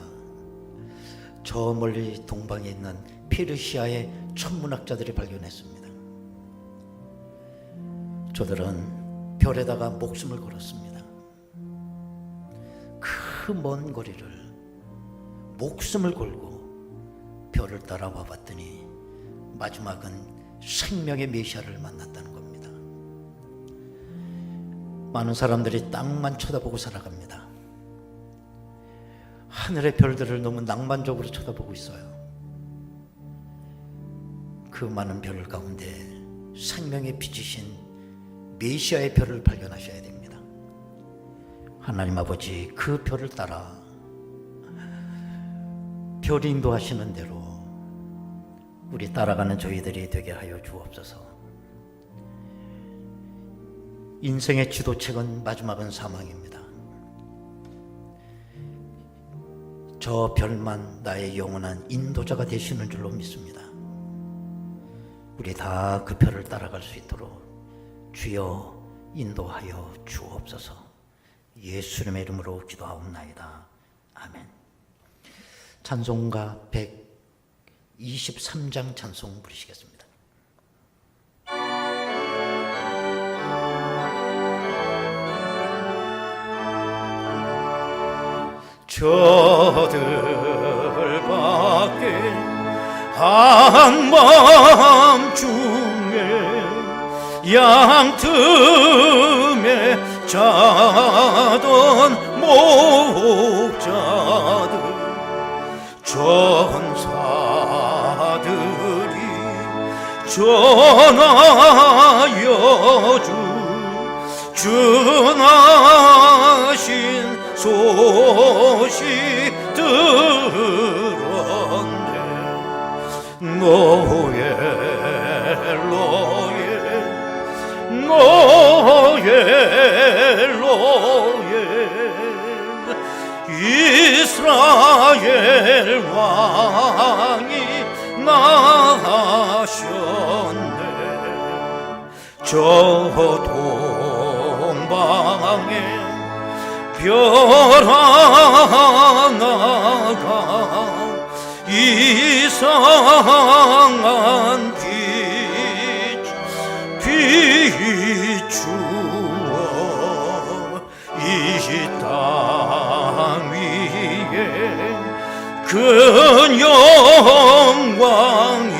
저 멀리 동방에 있는 페르시아의 천문학자들이 발견했습니다. 저들은 별에다가 목숨을 걸었습니다. 그 먼 거리를 목숨을 걸고 별을 따라와 봤더니 마지막은 생명의 메시아를 만났다는 겁니다. 많은 사람들이 땅만 쳐다보고 살아갑니다. 하늘의 별들을 너무 낭만적으로 쳐다보고 있어요. 그 많은 별 가운데 생명의 빛이신 메시아의 별을 발견하셔야 됩니다. 하나님 아버지, 그 별을 따라 별이 인도하시는 대로 우리 따라가는 저희들이 되게 하여 주옵소서. 인생의 지도책은 마지막은 사망입니다. 저 별만 나의 영원한 인도자가 되시는 줄로 믿습니다. 우리 다 그 별을 따라갈 수 있도록 주여 인도하여 주옵소서. 예수님의 이름으로 기도하옵나이다. 아멘. 찬송가 123장 찬송 부르시겠습니다. 저들 밖에 한밤중에 양틈에 자던 목자들 전사들이 전하여 준하신 소식 들었네. 노예 이스라엘 왕이 나셨네. 저 동방에 별 하나가 이상한 비추어 이 땅 위에 그 영광이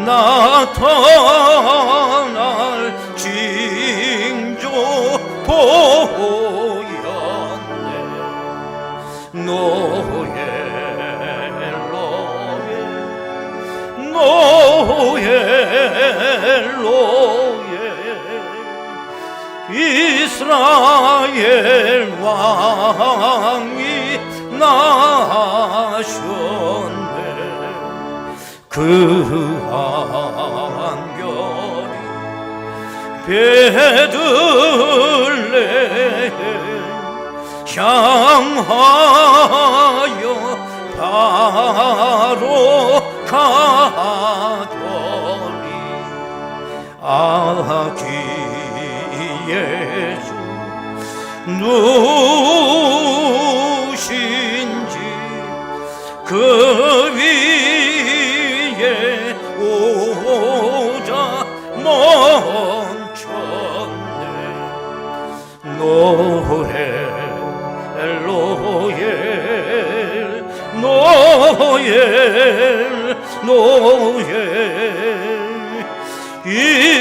나타날 징조 보였네. 노예 이스라엘 왕이 나셨네. 그 한별이 베들레헴 향하여 바로 가더니 아기 예수 누신지 그 위에 오자 멈췄네. 노예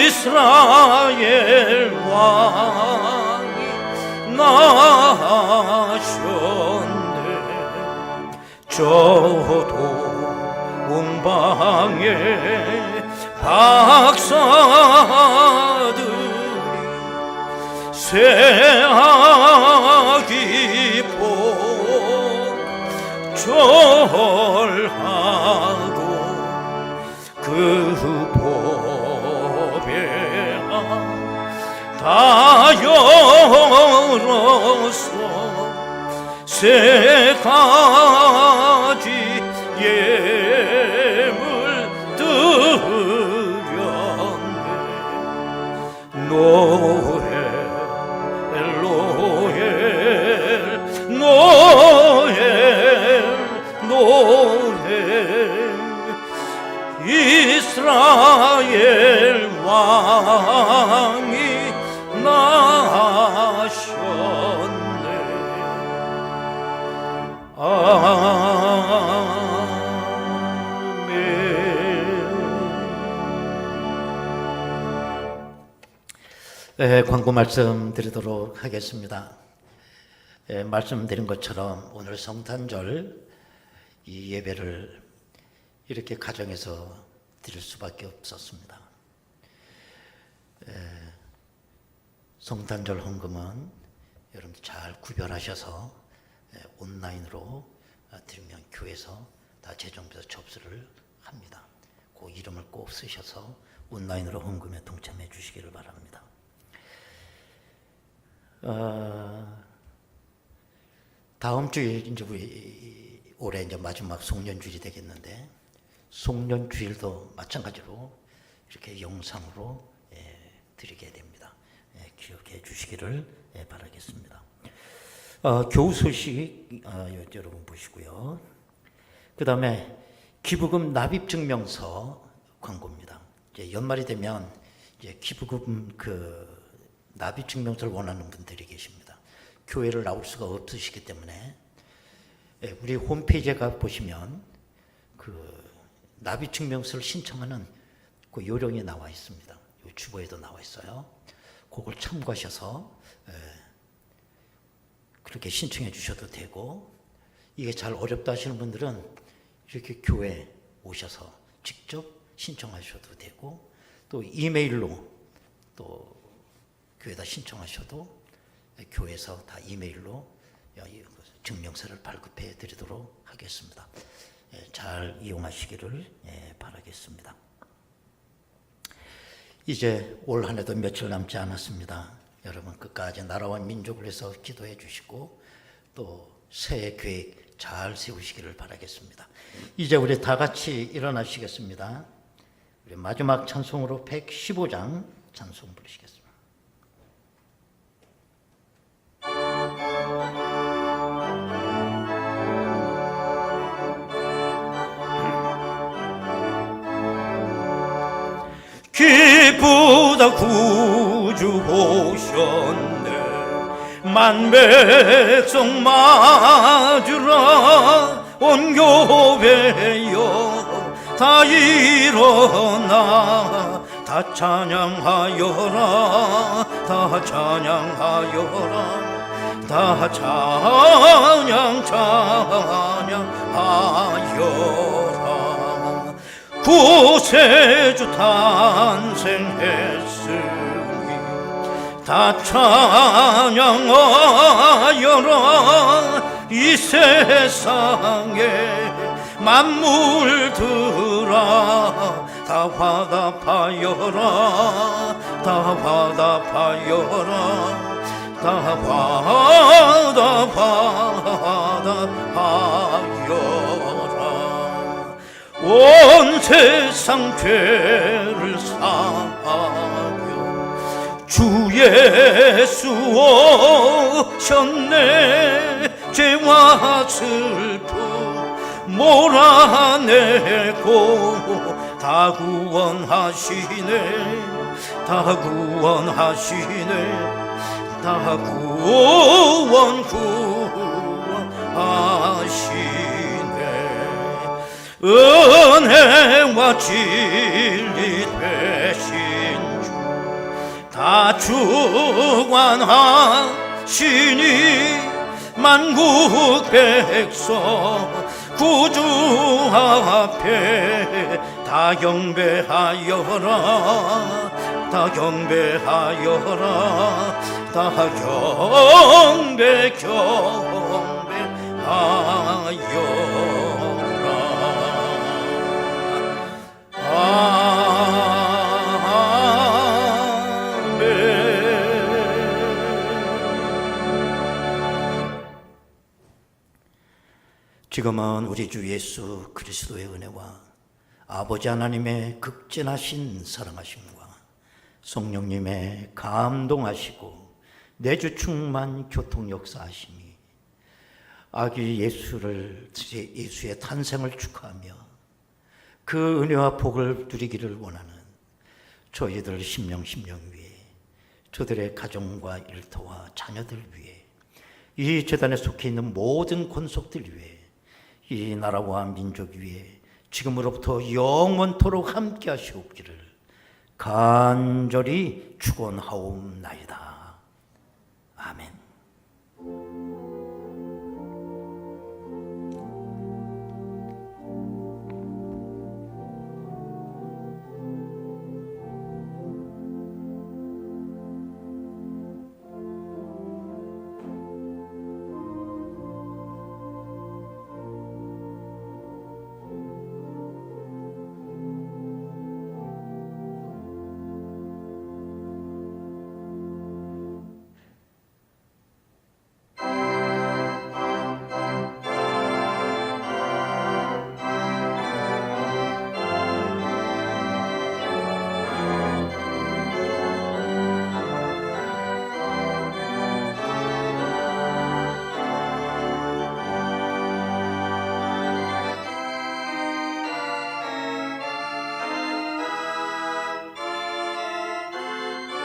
이스라엘 왕이 나셨네. 저 동방에 박사들이 새아기 복 절하고 그 보배가 다 열어서 세 가지 예물 드렸네. 노예 이스라엘 왕이 나셨네. 아멘. 네, 광고 말씀 드리도록 하겠습니다. 말씀드린 것처럼 오늘 성탄절 이 예배를 이렇게 가정에서 드릴 수밖에 없었습니다. 성탄절 헌금은 여러분들 잘 구별하셔서 온라인으로 드리면 교회에서 다 재정비서 접수를 합니다. 그 이름을 꼭 쓰셔서 온라인으로 헌금에 동참해 주시기를 바랍니다. 다음 주에 이제 우리 올해 이제 마지막 송년주일이 되겠는데, 송년주일도 마찬가지로 이렇게 영상으로 드리게 됩니다. 기억해 주시기를 바라겠습니다. 교우 소식 여러분 보시고요. 그 다음에 기부금 납입증명서 광고입니다. 이제 연말이 되면 이제 기부금 납입증명서를 원하는 분들이 계십니다. 교회를 나올 수가 없으시기 때문에 우리 홈페이지에 가 보시면 납입증명서를 신청하는 그 요령이 나와 있습니다. 요 주보에도 나와 있어요. 그걸 참고하셔서 그렇게 신청해 주셔도 되고, 이게 잘 어렵다 하시는 분들은 이렇게 교회 오셔서 직접 신청하셔도 되고, 또 이메일로 또 교회에다 신청하셔도 교회에서 다 이메일로 증명서를 발급해 드리도록 하겠습니다. 잘 이용하시기를 바라겠습니다. 이제 올 한 해도 며칠 남지 않았습니다. 여러분 끝까지 나라와 민족을 위해서 기도해 주시고 또 새해 계획 잘 세우시기를 바라겠습니다. 이제 우리 다 같이 일어나시겠습니다. 우리 마지막 찬송으로 115장 찬송 부르시겠습니다. 기쁘다 구주 오셨네, 만백성 맞으라 온 교회여 다 일어나 다 찬양하여라 다 찬양하여라 다 찬양하여라. 구세주 탄생했으니 다 찬양하여라. 이 세상에 만물들아 다 화답하여라 다 화답하여라 다 화답하여라. 온 세상 죄를 사하여 주 예수 오셨네. 죄와 슬픔 몰아내고 다 구원하시네 다 구원하시네 다 구원하시네. 은혜와 진리 되신 주 다 주관하시니 만국 백성 구주 앞에 다 경배하여라 다 경배하여라 다 경배하여라. 지금은 우리 주 예수 그리스도의 은혜와 아버지 하나님의 극진하신 사랑하심과 성령님의 감동하시고 내주 충만 교통 역사하심이 아기 예수의 탄생을 축하하며 그 은혜와 복을 누리기를 원하는 저희들 심령 위에, 저들의 가정과 일터와 자녀들 위에, 이 재단에 속해 있는 모든 권속들 위에, 이 나라와 민족 위에 지금으로부터 영원토록 함께 하시옵기를 간절히 축원하옵나이다.